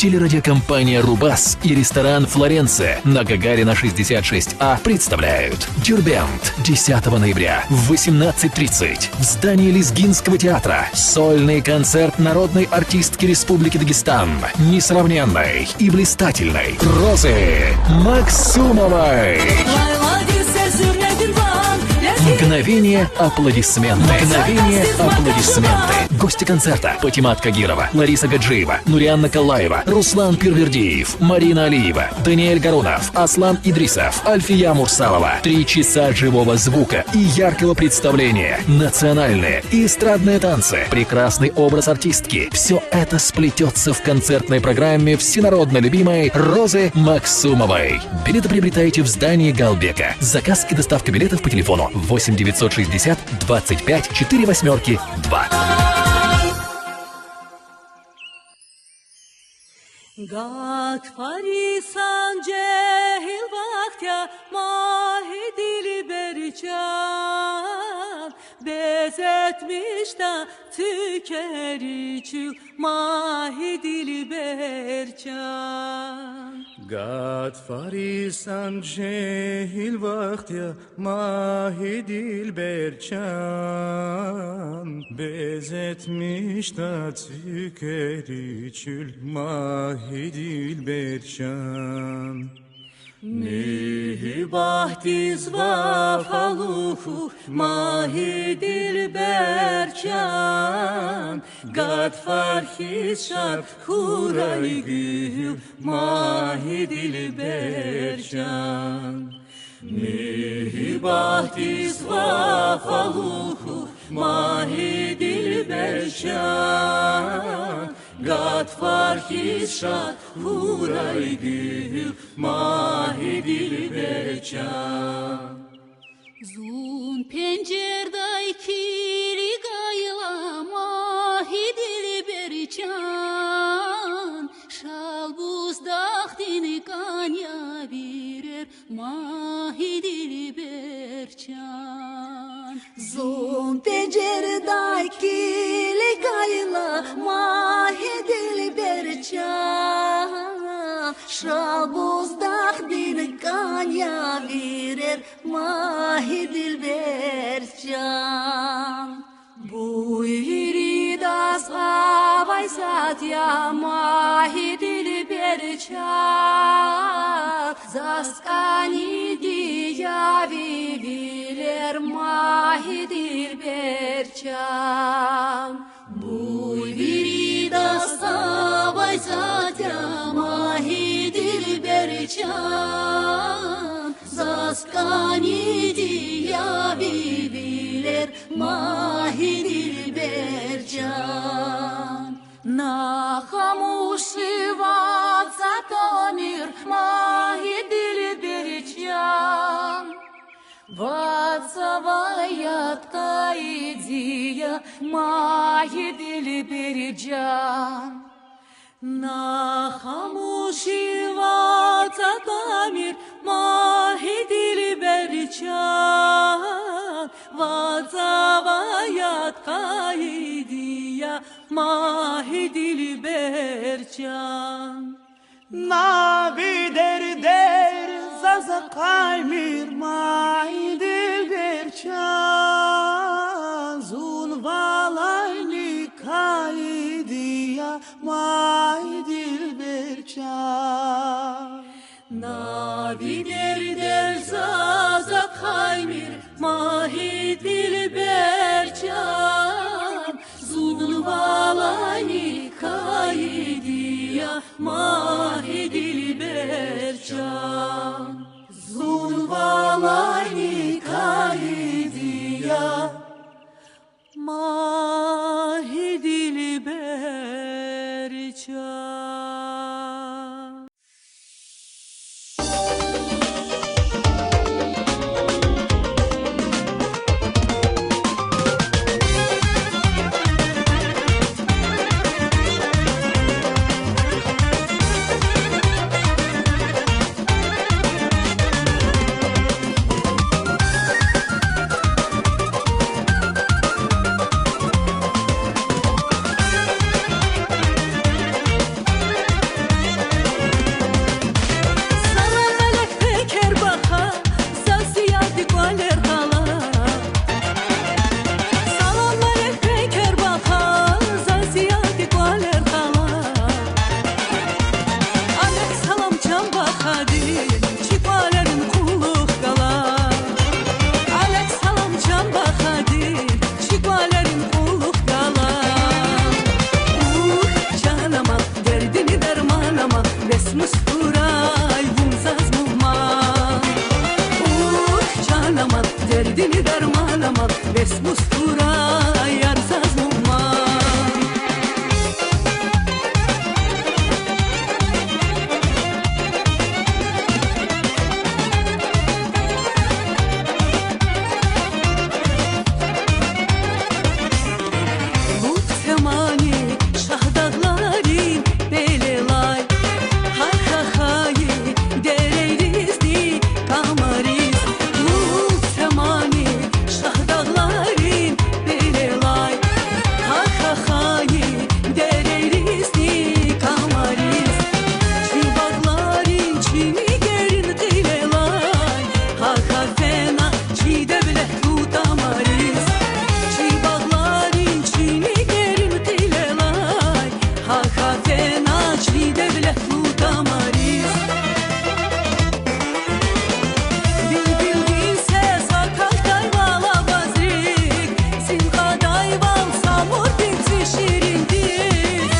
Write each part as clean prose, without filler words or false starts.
Телерадиокомпания «Рубас» и ресторан «Флоренция» на Гагарина 66А представляют Дербент 10 ноября в 18:30 в здании Лезгинского театра. Сольный концерт народной артистки Республики Дагестан, несравненной и блистательной Розы Максумовой. Мгновение аплодисменты. Мгновение аплодисменты. Гости концерта: Патимат Кагирова, Лариса Гаджиева, Нурианна Калаева, Руслан Пирвердиев, Марина Алиева, Даниэль Гарунов, Аслан Идрисов, Альфия Мурсалова. 3 часа живого звука и яркого представления. Национальные и эстрадные танцы. Прекрасный образ артистки. Все это сплетется в концертной программе всенародно любимой Розы Максумовой. Билеты приобретайте в здании Галбека. Заказ и доставка билетов по телефону 8 960 25 48 2. Gatfari sancehil vaktya mahi dilbercan bezetmiş da tüker içül mahi dilbercan. Gatfari sancehil vaktya mahi dilbercan bezetmiş da tüker içül mahi dilbercan. Nehi bahtiz vafaluhu mahi dilbercan Gatfar hişar huray gül mahi dilbercan. Nehi bahtiz vafaluhu mahi dilbercan Gatfar hişar huray gül mahi dilbercan. Zun pencerday kiri gayla mahi dilbercan Şal buzdağdini kanya birer mahi dilbercan. Zun pencerday kiri gayla mahi dilbercan Şal buzdağdini kanya birer mahi dilbercan. Buyuridas avay satya mahi dilbercan Zaskani diyavi biler mahi dilbercan. Buyuridas avay satya mahi dilbercan Zaskani diyavi biler mahi dilbercan. Na khamushi vatsatonir mahi dilbercan Vatsavayat kaidiya mahi dilbercan. Na khamushi vatsatonir mahi dilbercan Vatsavayat kaidiya mahi dilbercan. Navider der zaza kaymir mahi dilbercan Zun valayni kaidiya mahi dilbercan. Navider der zaza kaymir mahi dilbercan Zun valayni kaidiya mahi dilbercan. Zun valayni kaidiya mahi dilbercan. Весь мустурай вунзаз муман Ух, canamam derdini dermanamam Весь мустурай ярзаз муман Lut semani şahdağların belelay Har ha hayi dereyrizdi kamariz Lut semani şahdağların belelay Har ha hayi dereyrizdi kamariz Çibağların çini gerin dilelay Har ha fena çide bile tutamariz Çibağların çini gerin dilelay Ha ha fena çide bile tutamariz Bildiğin ses akak dayvala bazrik Simka dayval samur dinsi şirindiz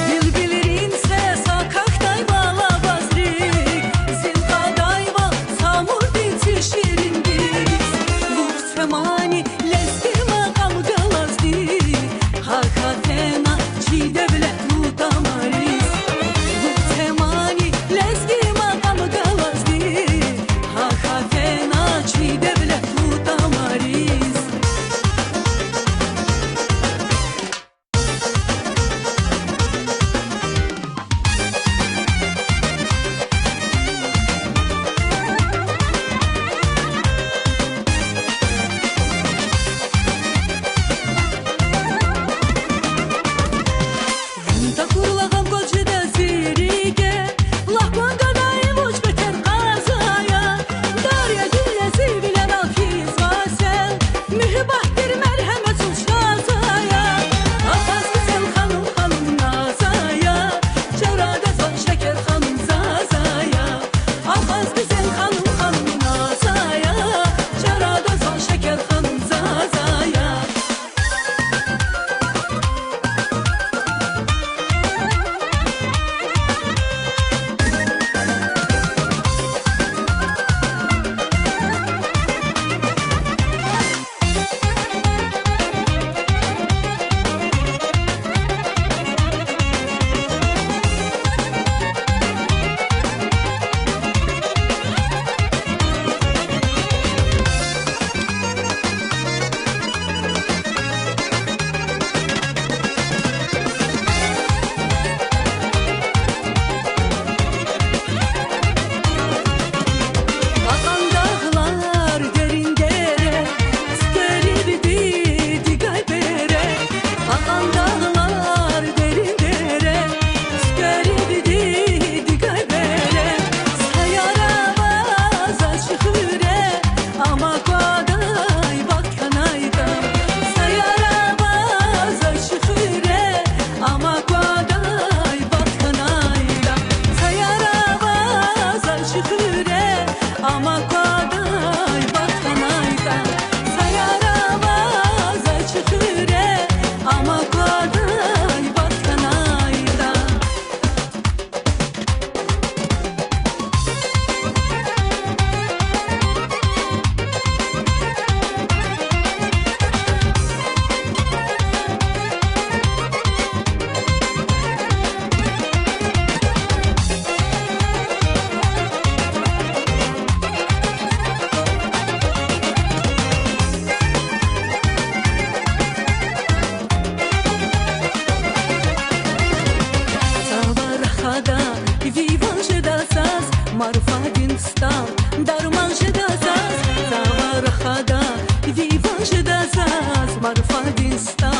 Bildiğin ses akak dayvala bazrik Simka dayval samur dinsi şirindiz Vuk semani lezgir makam galazdi Hakatena çide bile tutamariz Vuk semani lezgir makam galazdi Hakatena çide bile tutamariz Та курлагам кочеда сириге Лахман гадаем уч бетер казая Darya güllesi bilen afiz vasel Mühibahtir merhamet suçlasaya Afaz güzel hanım hanım nazaya Çevrada son şeker hanım zazaya Afaz güzel hanım hanım nazaya Çevrada son şeker hanım zazaya Akan dağlar derin dere Skeribidi digay bere Akan dağlar derin dere Skeribidi digay bere Sayara baza şıhıre Ama kwaday bakkanayda Sayara baza şıhıre Ama kwaday bakkanayda Sayara baza şıhıre Ama kwaday bakkanayda Sayara baza şıhıre Ama kwaday bakkanayda Завархада виван жедасас Марфадин стал дарман жедасас Завархада виван жедасас Марфадин стал